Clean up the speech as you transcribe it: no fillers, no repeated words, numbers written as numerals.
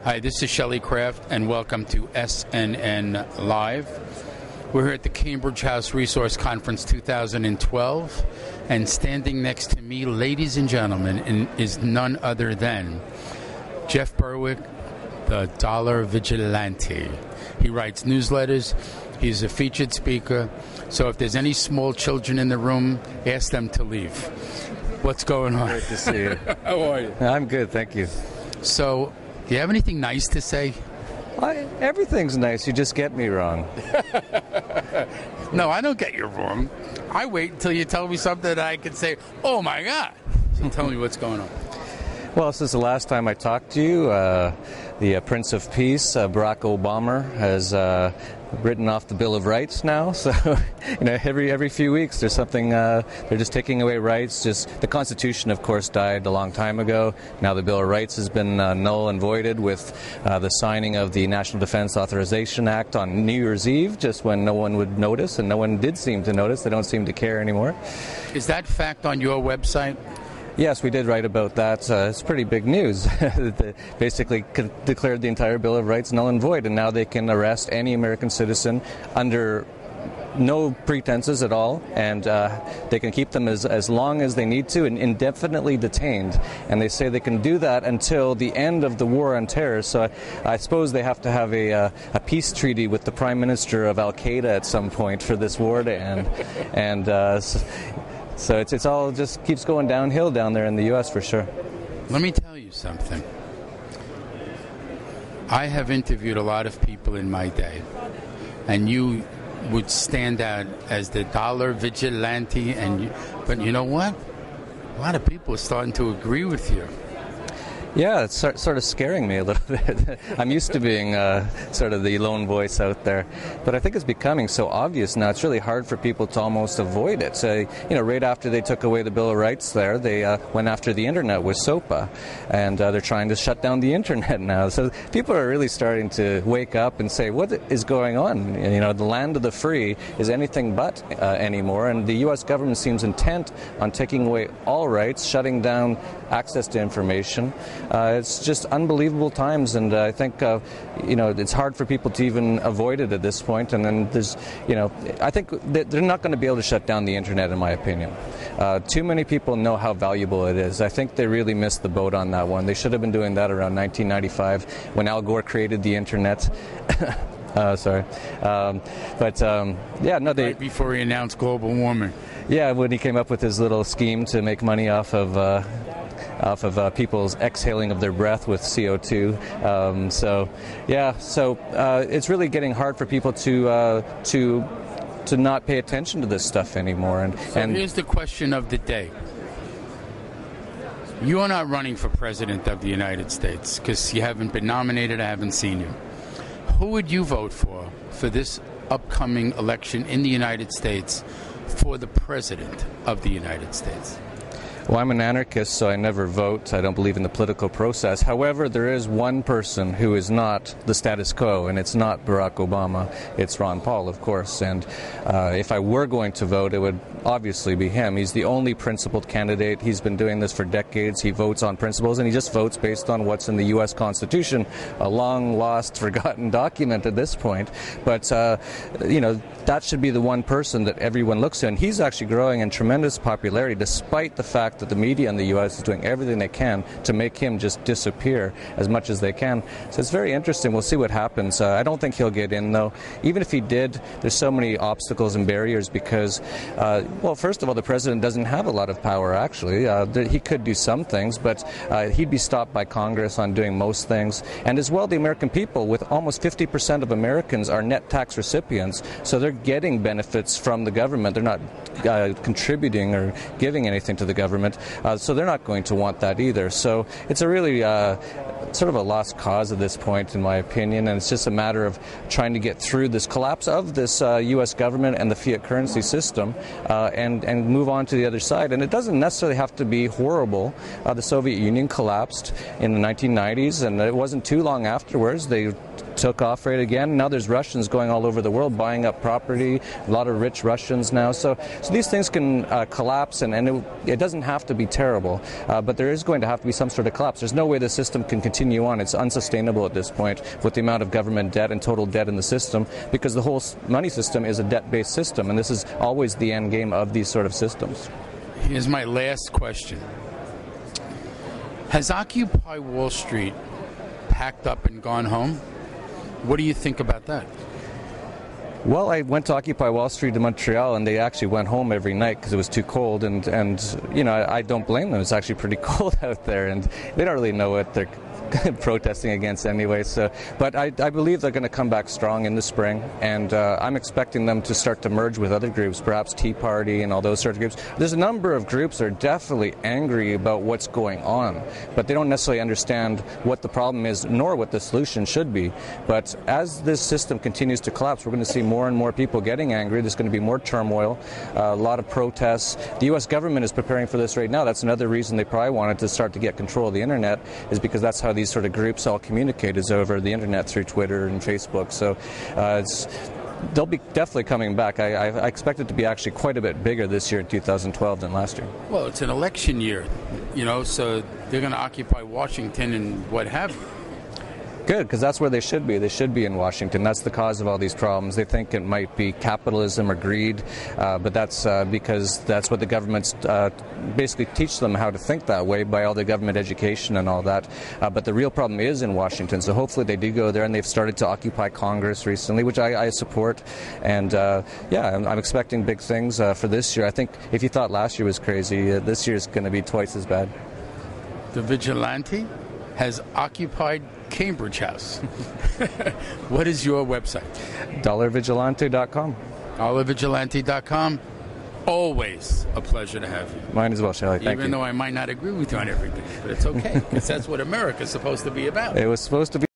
Hi, this is Shelley Kraft, and welcome to SNN Live. We're here at the Cambridge House Resource Conference 2012, and standing next to me, ladies and gentlemen, is none other than Jeff Berwick, the Dollar Vigilante. He writes newsletters. He's a featured speaker. So if there's any small children in the room, ask them to leave. What's going on? Great to see you. How are you? I'm good, thank you. So, do you have anything nice to say? Everything's nice. You just get me wrong. No, I don't get you wrong. I wait until you tell me something that I can say, oh my God. So tell me what's going on. Well, since the last time I talked to you, the Prince of Peace, Barack Obama, has written off the Bill of Rights now. So, every few weeks there's something, they're just taking away rights. Just the Constitution, of course, died a long time ago. Now the Bill of Rights has been null and voided with the signing of the National Defense Authorization Act on New Year's Eve, just when no one would notice, and no one did seem to notice. They don't seem to care anymore. Is that fact on your website? Yes, we did write about that. It's pretty big news. They basically declared the entire Bill of Rights null and void, and now they can arrest any American citizen under no pretenses at all, and they can keep them as long as they need to and indefinitely detained. And they say they can do that until the end of the war on terror. So I suppose they have to have a peace treaty with the Prime Minister of Al-Qaeda at some point for this war to end. And so it's all just keeps going downhill down there in the U.S. for sure. Let me tell you something. I have interviewed a lot of people in my day, and you would stand out as the Dollar Vigilante, but you know what? A lot of people are starting to agree with you. Yeah, it's sort of scaring me a little bit. I'm used to being sort of the lone voice out there, but I think it's becoming so obvious now. It's really hard for people to almost avoid it. So, right after they took away the Bill of Rights there, they went after the internet with SOPA, and they're trying to shut down the internet now. So people are really starting to wake up and say, what is going on? The land of the free is anything but anymore, and the U.S. government seems intent on taking away all rights, shutting down access to information. It's just unbelievable times, and I think it's hard for people to even avoid it at this point. And then there's, I think they're not going to be able to shut down the internet, in my opinion. Too many people know how valuable it is. I think they really missed the boat on that one. They should have been doing that around 1995 when Al Gore created the internet. Sorry, Right before he announced global warming. Yeah, when he came up with his little scheme to make money off of people's exhaling of their breath with CO2. So it's really getting hard for people to not pay attention to this stuff anymore. And here's the question of the day. You are not running for President of the United States because you haven't been nominated. I haven't seen you. Who would you vote for this upcoming election in the United States for the President of the United States? Well, I'm an anarchist, so I never vote. I don't believe in the political process. However, there is one person who is not the status quo, and it's not Barack Obama. It's Ron Paul, of course. And if I were going to vote, it would obviously be him. He's the only principled candidate. He's been doing this for decades. He votes on principles, and he just votes based on what's in the U.S. Constitution, a long-lost, forgotten document at this point. But, that should be the one person that everyone looks to. And he's actually growing in tremendous popularity, despite the fact that the media in the U.S. is doing everything they can to make him just disappear as much as they can. So it's very interesting. We'll see what happens. I don't think he'll get in, though. Even if he did, there's so many obstacles and barriers because, first of all, the president doesn't have a lot of power, actually. He could do some things, but he'd be stopped by Congress on doing most things. And as well, the American people, with almost 50% of Americans are net tax recipients, so they're getting benefits from the government. They're not contributing or giving anything to the government, so they're not going to want that either. So it's a really sort of a lost cause at this point, in my opinion, and it's just a matter of trying to get through this collapse of this U.S. government and the fiat currency system and move on to the other side. And it doesn't necessarily have to be horrible. The Soviet Union collapsed in the 1990s, and it wasn't too long afterwards. They took off right again. Now there's Russians going all over the world buying up property, a lot of rich Russians now. So these things can collapse, and it doesn't have to be terrible, but there is going to have to be some sort of collapse. There's no way the system can continue on. It's unsustainable at this point with the amount of government debt and total debt in the system, because the whole money system is a debt-based system, and this is always the end game of these sort of systems. Here's my last question. Has Occupy Wall Street packed up and gone home? What do you think about that? Well, I went to Occupy Wall Street in Montreal, and they actually went home every night because it was too cold, and you know, I don't blame them. It's actually pretty cold out there, and they don't really know what they're protesting against anyway. So, but I believe they're going to come back strong in the spring, and I'm expecting them to start to merge with other groups, perhaps Tea Party and all those sorts of groups. There's a number of groups that are definitely angry about what's going on, but they don't necessarily understand what the problem is nor what the solution should be. But as this system continues to collapse, we're going to see more and more people getting angry. There's going to be more turmoil, a lot of protests. The U.S. government is preparing for this right now. That's another reason they probably wanted to start to get control of the internet, is because that's how these sort of groups all communicate, is over the internet through Twitter and Facebook. So they'll be definitely coming back. I expect it to be actually quite a bit bigger this year in 2012 than last year. Well, it's an election year, you know, so they're going to occupy Washington and what have you. Good, because that's where they should be. They should be in Washington. That's the cause of all these problems. They think it might be capitalism or greed, but that's because that's what the governments basically teach them how to think that way by all the government education and all that. But the real problem is in Washington. So hopefully they do go there, and they've started to occupy Congress recently, which I support. And yeah, I'm expecting big things for this year. I think if you thought last year was crazy, this year is going to be twice as bad. The Vigilante has occupied Cambridge House. What is your website? $vigilante.com. $vigilante.com. Always a pleasure to have you. Mine as well, Shelley. Thank you. Even though I might not agree with you on everything, but it's okay, because that's what America's supposed to be about. It was supposed to be.